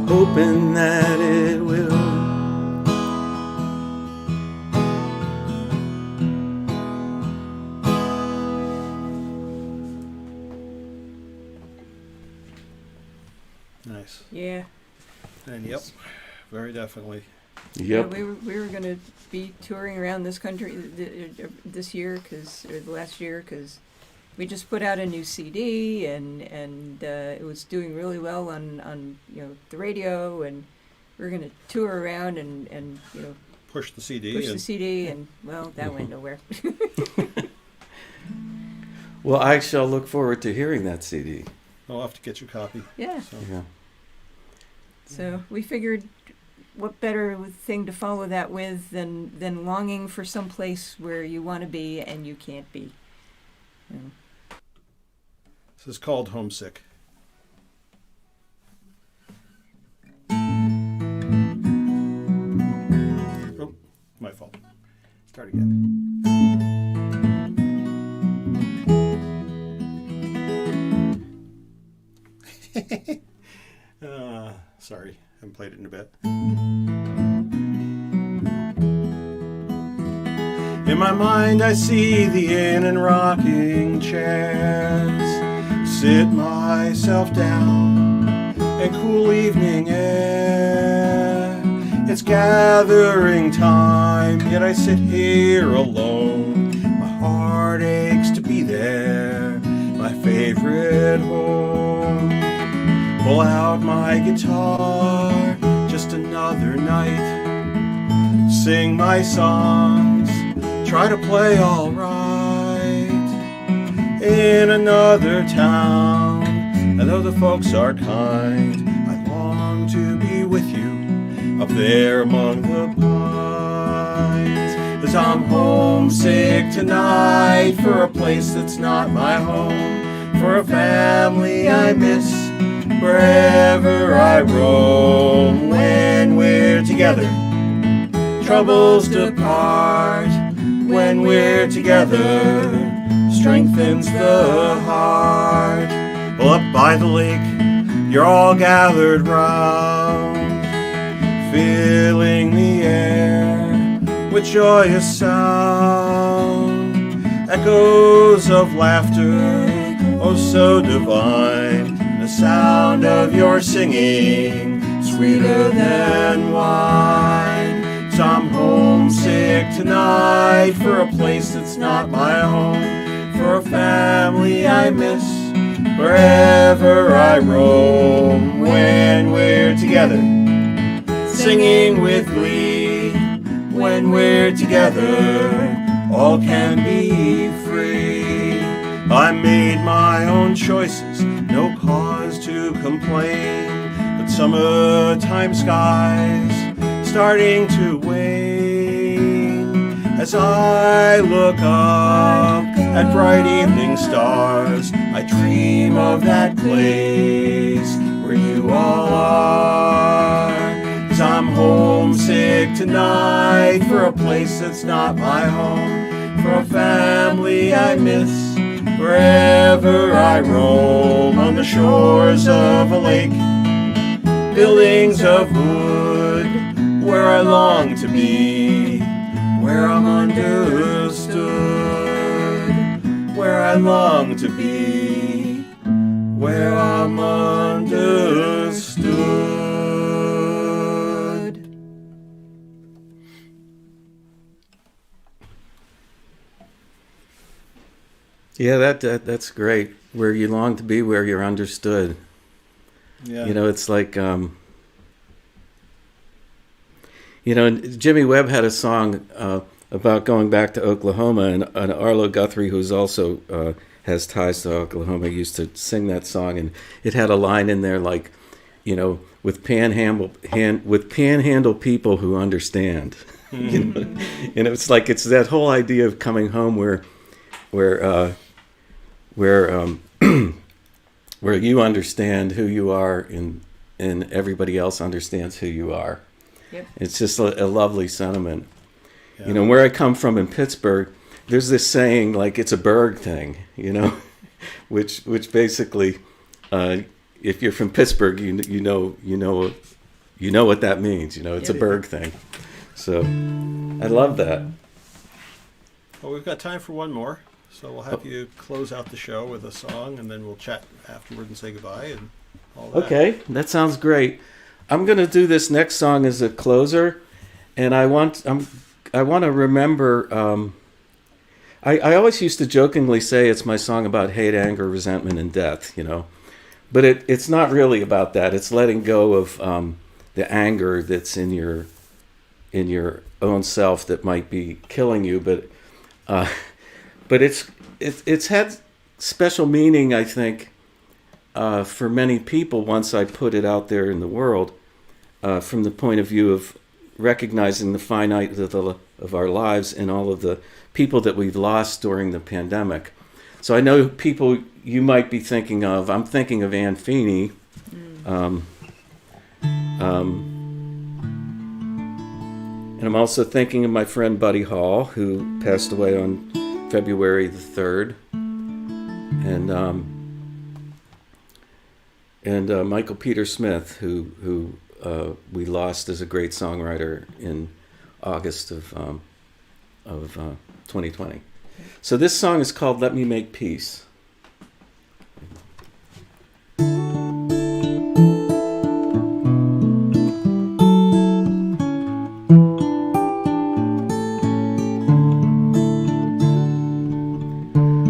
hoping that it will. Nice. Yeah. And yep, very definitely. Yep. Yeah, we were going to be touring around this country this year, or the last year, because we just put out a new CD, and it was doing really well on the radio, and we were going to tour around and Push the CD. push the CD, and well, that went nowhere. Well, I shall look forward to hearing that CD. I'll have to get you a copy. Yeah. So. Yeah. So we figured, what better thing to follow that with than longing for some place where you want to be and you can't be. You know. This is called Homesick. Oh, my fault. Start again. Sorry, haven't played it in a bit. In my mind I see the inn and rocking chairs, sit myself down and cool evening air. It's gathering time, yet I sit here alone. My heart aches to be there, my favorite home. Pull out my guitar, just another night. Sing my songs, try to play all right. In another town, and though the folks are kind, I long to be with you up there among the pines. 'Cause I'm homesick tonight for a place that's not my home, for a family I miss wherever I roam. When we're together, troubles depart. When we're together, strengthens the heart. Well, up by the lake, you're all gathered round, filling the air with joyous sound. Echoes of laughter, oh so divine. The sound of your singing, sweeter than wine. So I'm homesick tonight for a place that's not my home, for a family I miss wherever I roam. When we're together, singing with glee. When we're together, all can be free. I made my own choices, no cause to complain. But summertime skies starting to wane. As I look up at bright evening stars, I dream of that place where you all are. 'Cause I'm homesick tonight for a place that's not my home, for a family I miss wherever I roam. On the shores of a lake, buildings of wood, where I long to be, where I'm understood, where I long to be, where I'm understood. Yeah, that's great. Where you long to be, where you're understood. Yeah. You know, it's like, Jimmy Webb had a song about going back to Oklahoma, and Arlo Guthrie, who's also has ties to Oklahoma, used to sing that song, and it had a line in there like, with panhandle people who understand. Mm-hmm. And it's like it's that whole idea of coming home where you understand who you are and everybody else understands who you are. Yep. It's just a lovely sentiment. Yeah. Where I come from in Pittsburgh, there's this saying like it's a Berg thing, which basically, if you're from Pittsburgh, you know what that means. It's a Berg thing. So I love that. Well, we've got time for one more, so we'll have you close out the show with a song, and then we'll chat afterward and say goodbye and all that. Okay, that sounds great. I'm going to do this next song as a closer, and I want to remember. I always used to jokingly say it's my song about hate, anger, resentment, and death. But it's not really about that. It's letting go of the anger that's in your own self that might be killing you. But it's had special meaning, I think, for many people once I put it out there in the world, from the point of view of recognizing the finite of our lives and all of the people that we've lost during the pandemic. So I know people you might be thinking of. I'm thinking of Ann Feeney. And I'm also thinking of my friend Buddy Hall, who passed away on February the 3rd. And Michael Peter Smith, who we lost as a great songwriter in August of 2020. So this song is called "Let Me Make Peace."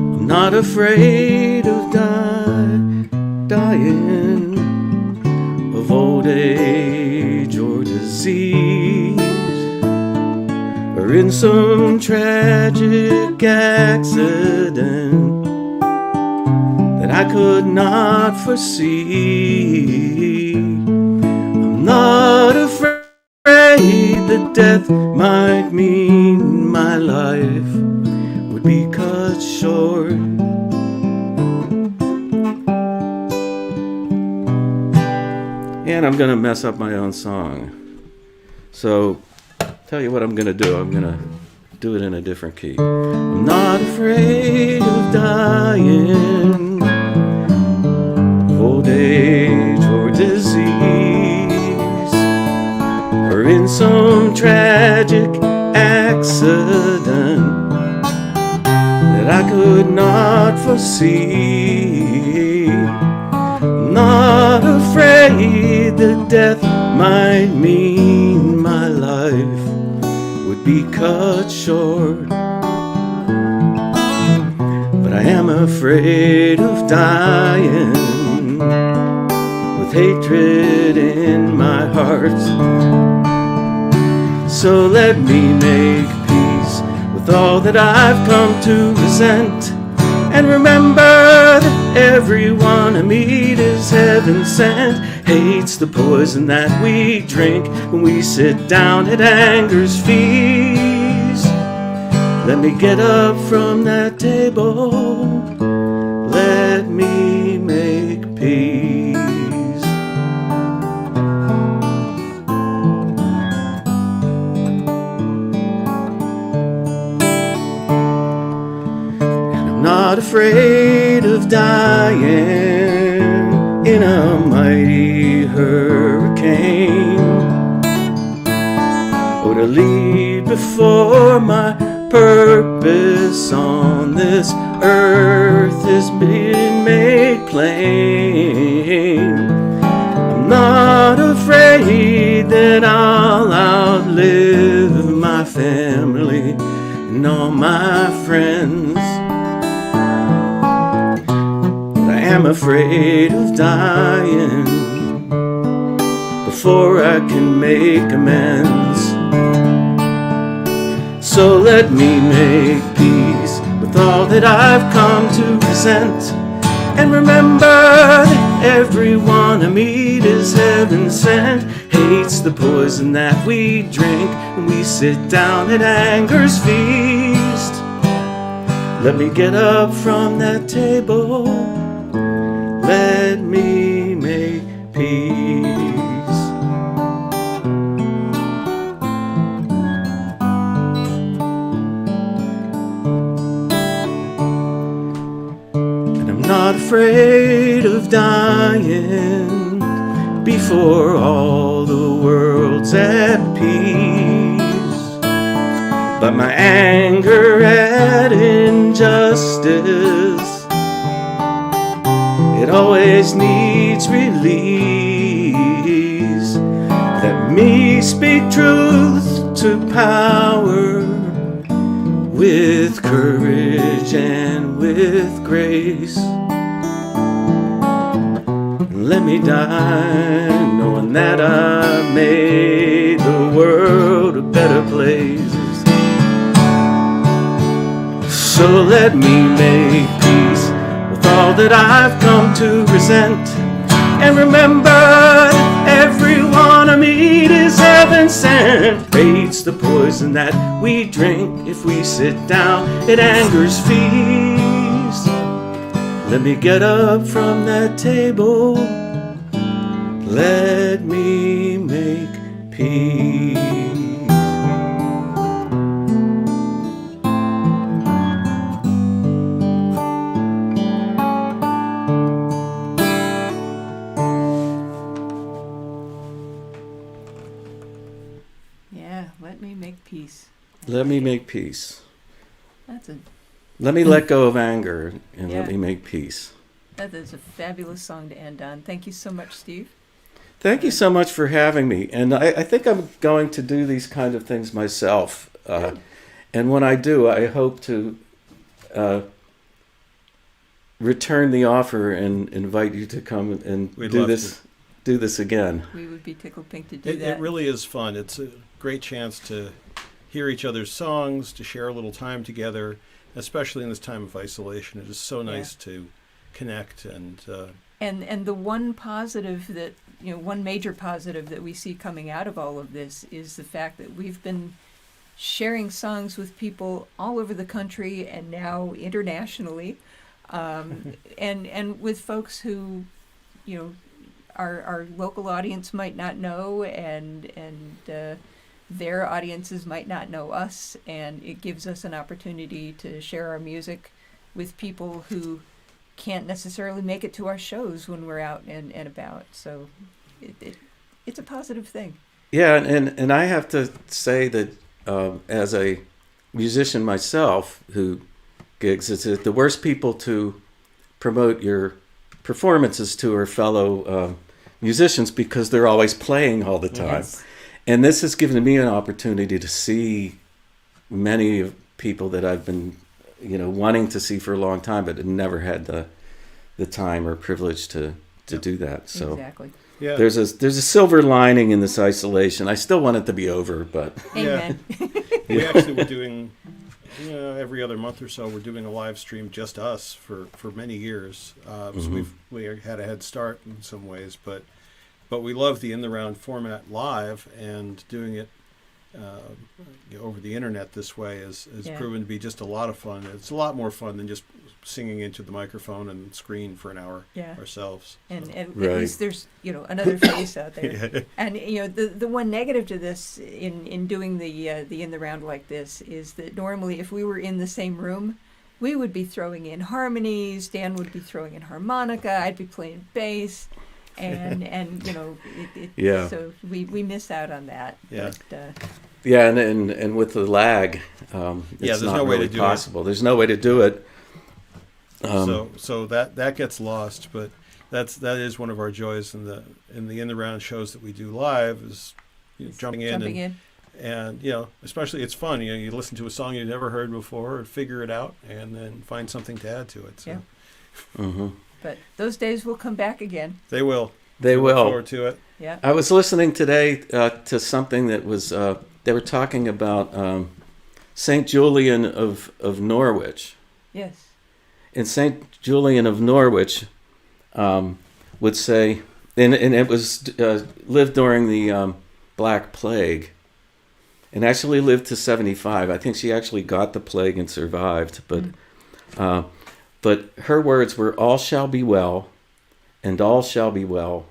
I'm not afraid of dying of old age or disease, or in some tragic accident that I could not foresee. I'm not afraid that death might mean my life would be cut short. And I'm going to mess up my own song. So, tell you what I'm going to do. I'm going to do it in a different key. I'm not afraid of dying of old age or disease, or in some tragic accident that I could not foresee. I'm not afraid that death might mean my life would be cut short. But I am afraid of dying with hatred in my heart. So let me make peace with all that I've come to resent, and remember that everyone I meet is heaven sent. Hates the poison that we drink when we sit down at anger's feast. Let me get up from that table. Let me make peace. And I'm not afraid of dying in a mighty hurricane, or to leave before my purpose on this earth has been made plain. I'm not afraid that I'll outlive my family and all my friends. I am afraid of dying before I can make amends. So let me make peace with all that I've come to resent, and remember that everyone I meet is heaven sent. Hates the poison that we drink when we sit down at anger's feast. Let me get up from that table. Let me make peace. And I'm not afraid of dying before all the world's at peace. But my anger at injustice, it always needs release. Let me speak truth to power with courage and with grace. Let me die knowing that I made the world a better place. So let me make peace all that I've come to resent. And remember, everyone I meet is heaven sent. Rage's the poison that we drink if we sit down at anger's feast. Let me get up from that table. Let me make peace. Yeah, let me make peace. Let me make peace. That's a Let me let go of anger and Yeah. let me make peace. that is a fabulous song to end on. Thank you so much, Steve. Thank you so much for having me. And I think I'm going to do these kind of things myself. And when I do, I hope to return the offer and invite you to come and We'd do love this again. We would be tickled pink to do It that. really is fun. It's a great chance to hear each other's songs, to share a little time together, especially in this time of isolation. It is so nice to connect and And the one positive that, one major positive that we see coming out of all of this is the fact that we've been sharing songs with people all over the country and now internationally, and with folks who, our local audience might not know, and their audiences might not know us, and it gives us an opportunity to share our music with people who can't necessarily make it to our shows when we're out and about. So it's a positive thing. Yeah, and I have to say that as a musician myself who gigs, it's the worst people to promote your performances to are fellow musicians because they're always playing all the time. Yes. And this has given me an opportunity to see many of people that I've been, wanting to see for a long time, but had never had the time or privilege to do that. So Exactly. yeah. there's a silver lining in this isolation. I still want it to be over, but Amen. We actually were doing, every other month or so, we're doing a live stream, just us, for many years. So we had a head start in some ways, but we love the in the round format live, and doing it over the internet this way has proven to be just a lot of fun. It's a lot more fun than just singing into the microphone and screen for an hour ourselves. And at Right. least there's another face out there. Yeah. And the one negative to this in doing the in the round like this is that normally if we were in the same room, we would be throwing in harmonies, Dan would be throwing in harmonica, I'd be playing bass, and Yeah. so we miss out on that. Yeah. But, yeah, and with the lag, it's there's not no way really to do possible. There's no way to do it. So that gets lost, but that is one of our joys in the round shows that we do live is jumping in. And especially it's fun. You listen to a song you've never heard before, figure it out, and then find something to add to it. So. Mm-hmm. But those days will come back again. They will. They We will. Look forward to it. Yeah. I was listening today to something that was they were talking about Saint Julian of Norwich. Yes. And Saint Julian of Norwich would say, and it was lived during the Black Plague, and actually lived to 75. I think she actually got the plague and survived, but her words were, "All shall be well, and all shall be well,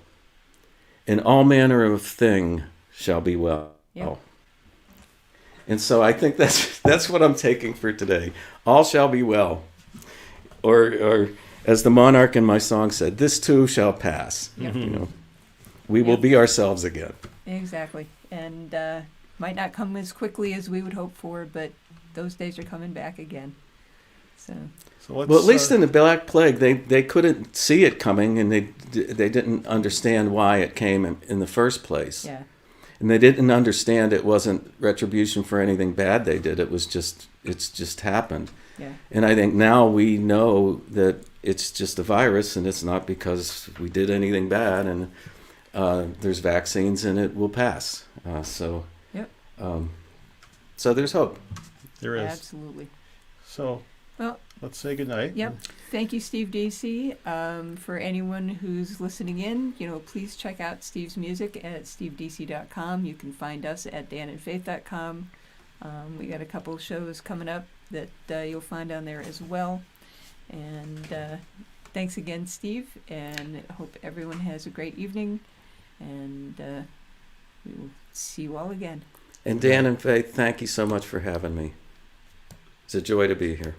and all manner of thing shall be well." Yep. And so I think that's what I'm taking for today. All shall be well. Or as the monarch in my song said, this too shall pass. Yep. We will Yep. be ourselves again. Exactly. And might not come as quickly as we would hope for, but those days are coming back again. So Let's, Well, at least in the Black Plague, they couldn't see it coming, and they didn't understand why it came in the first place. yeah. And they didn't understand it wasn't retribution for anything bad they did. It's just happened. Yeah. And I think now we know that it's just a virus, and it's not because we did anything bad, and there's vaccines, and it will pass. Yep. So there's hope. there is. Absolutely. So Well, let's say goodnight. yep. Thank you, Steve Deasy. For anyone who's listening in, please check out Steve's music at stevedeasy.com. You can find us at danandfaith.com. We got a couple of shows coming up that you'll find on there as well. And thanks again, Steve, and hope everyone has a great evening. And we will see you all again. And Dan and Faith, thank you so much for having me. It's a joy to be here.